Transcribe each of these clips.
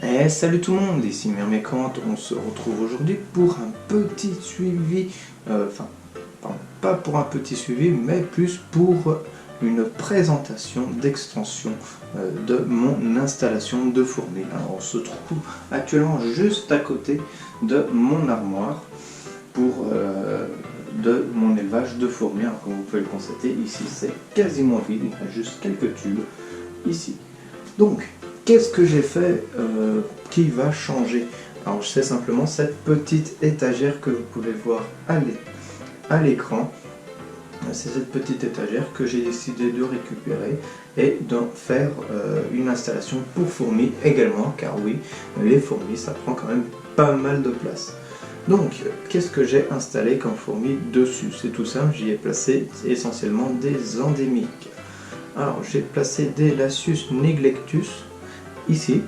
Et salut tout le monde, ici Myrmécante, on se retrouve aujourd'hui pour un petit suivi, pas pour un petit suivi, mais plus pour une présentation d'extension de mon installation de fourmis. Alors on se trouve actuellement juste à côté de mon armoire de mon élevage de fourmis. Alors, comme vous pouvez le constater, ici c'est quasiment vide, il y a juste quelques tubes ici. Donc, qu'est-ce que j'ai fait qui va changer? Alors, c'est simplement cette petite étagère que vous pouvez voir à l'écran. C'est cette petite étagère que j'ai décidé de récupérer et d'en faire une installation pour fourmis également, car oui, les fourmis, ça prend quand même pas mal de place. Donc, qu'est-ce que j'ai installé comme fourmis dessus? C'est tout simple, j'y ai placé essentiellement des endémiques. Alors, j'ai placé des Lasius neglectus ici.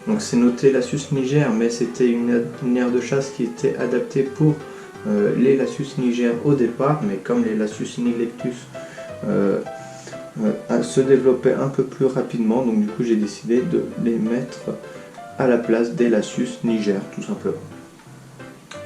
Donc, c'est noté Lasius niger, mais c'était une aire de chasse qui était adaptée pour les Lasius niger au départ. Mais comme les Lasius neglectus se développaient un peu plus rapidement, donc du coup, j'ai décidé de les mettre à la place des Lasius niger, tout simplement.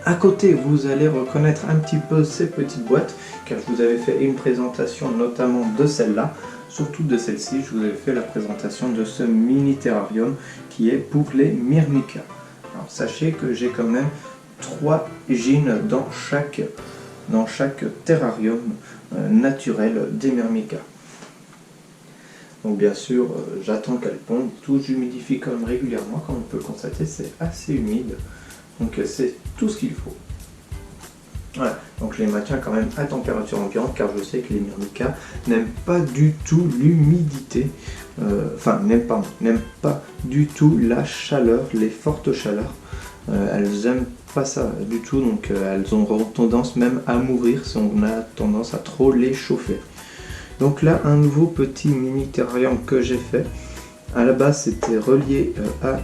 À côté, vous allez reconnaître un petit peu ces petites boîtes, car je vous avais fait une présentation notamment de celle-là. Surtout de celle-ci, je vous avais fait la présentation de ce mini terrarium qui est pour les Myrmica. Alors sachez que j'ai quand même 3 gînes dans chaque terrarium naturel des Myrmica. Donc bien sûr, j'attends qu'elles pondent, tout j'humidifie quand même régulièrement, comme on peut le constater, c'est assez humide. Donc c'est tout ce qu'il faut. Voilà, donc je les maintiens quand même à température ambiante, car je sais que les Myrmica n'aiment pas du tout l'humidité, n'aiment pas du tout la chaleur, les fortes chaleurs. Elles n'aiment pas ça du tout, donc elles auront tendance même à mourir si on a tendance à trop les chauffer. Donc là, un nouveau petit mini terrarium que j'ai fait. À la base, c'était relié à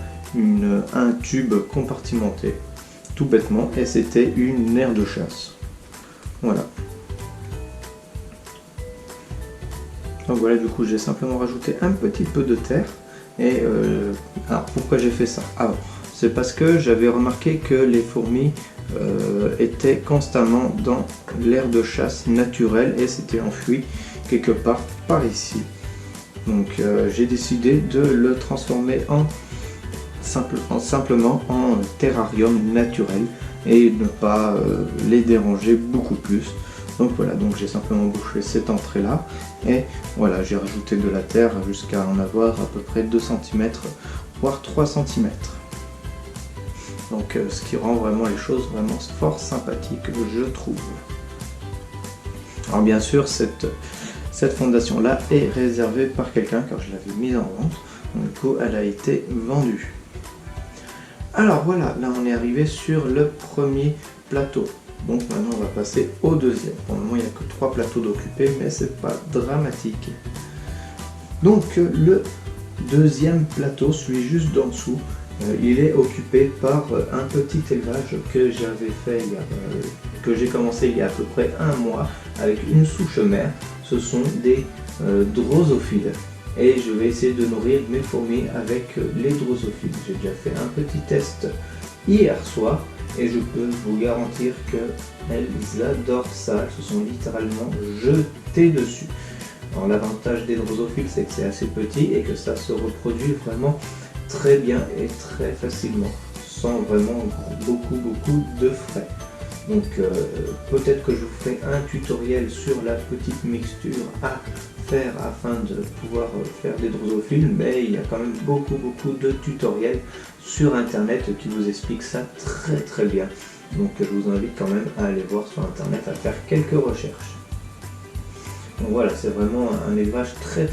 un tube compartimenté, tout bêtement, et c'était une aire de chasse. Voilà. Donc voilà, du coup j'ai simplement rajouté un petit peu de terre. Et alors pourquoi j'ai fait ça? C'est parce que j'avais remarqué que les fourmis étaient constamment dans l'aire de chasse naturelle et s'étaient enfuies quelque part par ici. Donc j'ai décidé de le transformer simplement en terrarium naturel et ne pas les déranger beaucoup plus. Donc voilà, donc j'ai simplement bouché cette entrée là et voilà, j'ai rajouté de la terre jusqu'à en avoir à peu près 2 cm voire 3 cm. Donc ce qui rend vraiment les choses vraiment fort sympathiques, je trouve. Alors bien sûr, cette fondation là est réservée par quelqu'un, car je l'avais mise en vente, donc du coup elle a été vendue. Alors voilà, là on est arrivé sur le premier plateau. Donc maintenant on va passer au deuxième. Pour le moment il n'y a que 3 plateaux d'occupés, mais c'est pas dramatique. Donc le deuxième plateau, celui juste d'en dessous, il est occupé par un petit élevage que j'avais fait, que j'ai commencé il y a à peu près 1 mois avec une souche mère. Ce sont des drosophiles. Et je vais essayer de nourrir mes fourmis avec les drosophiles. J'ai déjà fait un petit test hier soir et je peux vous garantir qu'elles adorent ça. Elles se sont littéralement jetées dessus. Alors l'avantage des drosophiles, c'est que c'est assez petit et que ça se reproduit vraiment très bien et très facilement, sans vraiment beaucoup de frais. Donc peut-être que je vous ferai un tutoriel sur la petite mixture à faire afin de pouvoir faire des drosophiles, mais il y a quand même beaucoup de tutoriels sur internet qui vous expliquent ça très bien. Donc je vous invite quand même à aller voir sur internet, à faire quelques recherches. Donc voilà, c'est vraiment un élevage très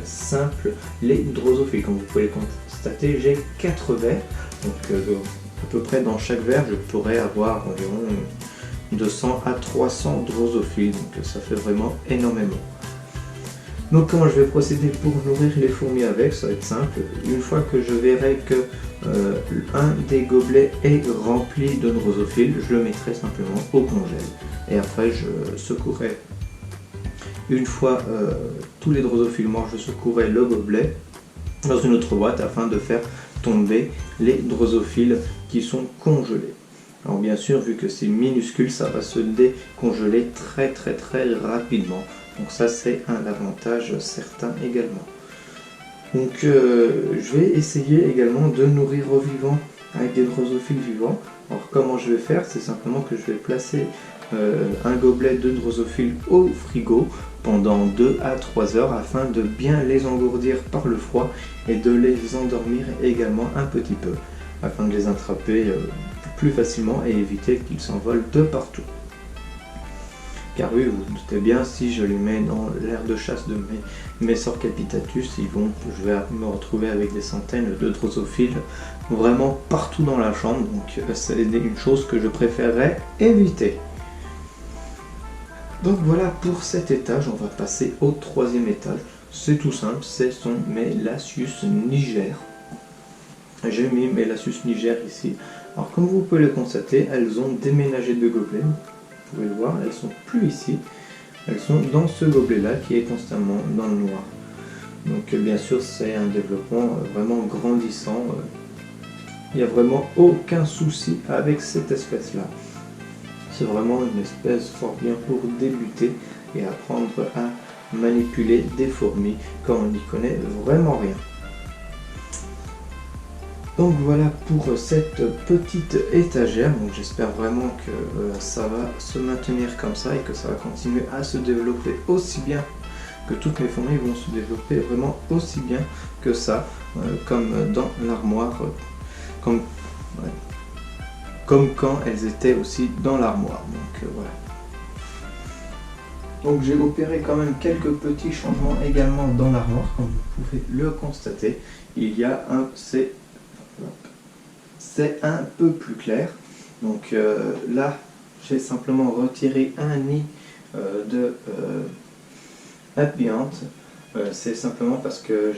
simple, les drosophiles. Comme vous pouvez le constater, j'ai 4 vers, donc à peu près dans chaque verre je pourrais avoir environ 200 à 300 drosophiles, donc ça fait vraiment énormément. Donc comment je vais procéder pour nourrir les fourmis avec? Ça va être simple. Une fois que je verrai que un des gobelets est rempli de drosophiles, je le mettrai simplement au congèle. Et après je secouerai, une fois tous les drosophiles morts, je secouerai le gobelet dans une autre boîte afin de faire tomber les drosophiles qui sont congelés. Alors bien sûr, vu que c'est minuscule, ça va se décongeler très rapidement. Donc ça, c'est un avantage certain également. Donc je vais essayer également de nourrir au vivant avec des drosophiles vivants. Alors comment je vais faire? C'est simplement que je vais placer un gobelet de drosophiles au frigo pendant 2 à 3 heures afin de bien les engourdir par le froid et de les endormir également un petit peu afin de les attraper plus facilement et éviter qu'ils s'envolent de partout. Car oui, vous vous doutez bien, si je les mets dans l'aire de chasse de mes Messor capitatus, je vais me retrouver avec des centaines de drosophiles vraiment partout dans la chambre, donc c'est une chose que je préférerais éviter. Donc voilà pour cet étage, on va passer au 3e étage. C'est tout simple, ce sont mes Lasius niger. J'ai mis mes Lasius niger ici. Alors comme vous pouvez le constater, elles ont déménagé de gobelet. Vous pouvez le voir, elles sont plus ici. Elles sont dans ce gobelet là qui est constamment dans le noir. Donc bien sûr c'est un développement vraiment grandissant. Il n'y a vraiment aucun souci avec cette espèce là. C'est vraiment une espèce fort bien pour débuter et apprendre à manipuler des fourmis quand on n'y connaît vraiment rien. Donc voilà pour cette petite étagère, donc j'espère vraiment que ça va se maintenir comme ça et que ça va continuer à se développer aussi bien, que toutes mes fourmis vont se développer vraiment aussi bien que ça, comme dans l'armoire, comme quand elles étaient aussi dans l'armoire. Donc voilà. Donc j'ai opéré quand même quelques petits changements également dans l'armoire, comme vous pouvez le constater. Il y a un c'est un peu plus clair. Donc là, j'ai simplement retiré un nid de Happy Ant. C'est simplement parce que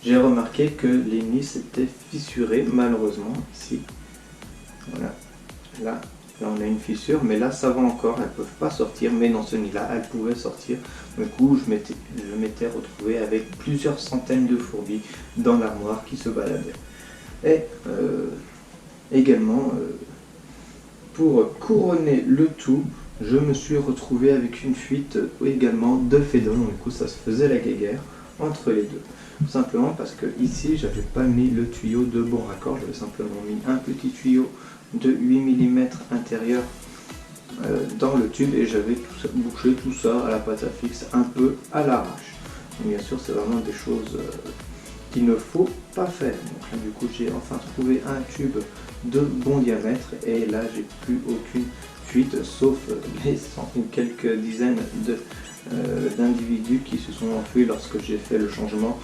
j'ai remarqué que les nids s'étaient fissurés, malheureusement, ici. Voilà. Là, on a une fissure, mais là, ça va encore. Elles ne peuvent pas sortir, mais dans ce nid-là, elles pouvaient sortir. Du coup, je m'étais retrouvé avec plusieurs centaines de fourmis dans l'armoire qui se baladaient. Et également, pour couronner le tout, je me suis retrouvé avec une fuite également de Phédon. Du coup, ça se faisait la guéguerre entre les deux. Tout simplement parce que ici, j'avais pas mis le tuyau de bon raccord, j'avais simplement mis un petit tuyau de 8 mm intérieur dans le tube et j'avais bouché tout ça à la pâte à fixe, un peu à l'arrache. Bien sûr, c'est vraiment des choses qu'il ne faut pas faire. Donc là, du coup, j'ai enfin trouvé un tube de bon diamètre et là, j'ai plus aucune fuite, sauf quelques dizaines d'individus qui se sont enfuis lorsque j'ai fait le changement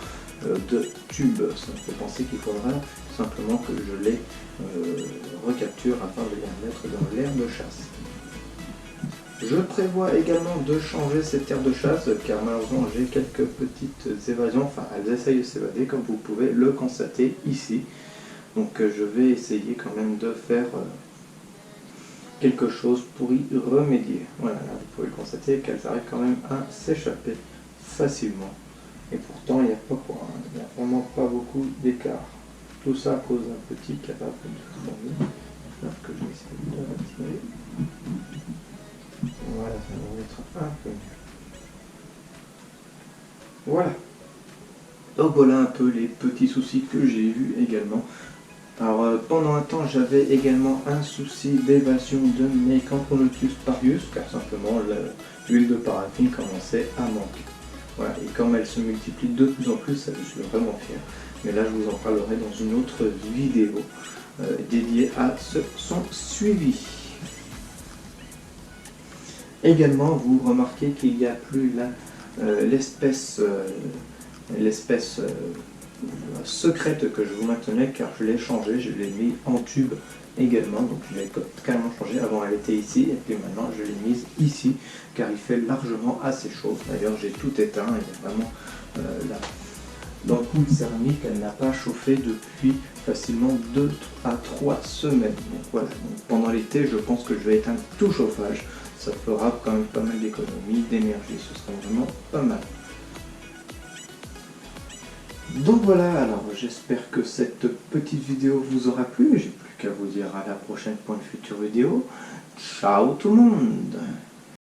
de tube. Ça me fait penser qu'il faudra simplement que je les recapture afin de les mettre dans l'aire de chasse. Je prévois également de changer cette aire de chasse car malheureusement j'ai quelques petites évasions, enfin elles essayent de s'évader comme vous pouvez le constater ici. Donc je vais essayer quand même de faire quelque chose pour y remédier. Voilà, là, vous pouvez constater qu'elles arrivent quand même à s'échapper facilement. Et pourtant il n'y a pas quoi, hein. Il n'y a vraiment pas beaucoup d'écart. Tout ça à cause d'un petit capable de tomber. Que je vais essayer de retirer. Voilà, ça va être un peu mieux. Voilà. Donc voilà un peu les petits soucis que j'ai vus également. Alors pendant un temps j'avais également un souci d'évasion de mes Camponotus parius car simplement l'huile de paraffine commençait à manquer. Voilà, et comme elle se multiplie de plus en plus, ça, je suis vraiment fier. Mais là je vous en parlerai dans une autre vidéo dédiée à son suivi. Également, vous remarquez qu'il n'y a plus l'espèce secrète que je vous maintenais car je l'ai changée, je l'ai mis en tube également, donc je l'ai carrément changé. Avant elle était ici et puis maintenant je l'ai mise ici car il fait largement assez chaud. D'ailleurs j'ai tout éteint, il y a vraiment l'ampoule céramique, elle n'a pas chauffé depuis facilement 2 à 3 semaines. Donc voilà, donc pendant l'été je pense que je vais éteindre tout chauffage. Ça fera quand même pas mal d'économies, d'énergie, ce sera vraiment pas mal. Donc voilà, alors j'espère que cette petite vidéo vous aura plu. J'ai plus qu'à vous dire à la prochaine pour une future vidéo. Ciao tout le monde!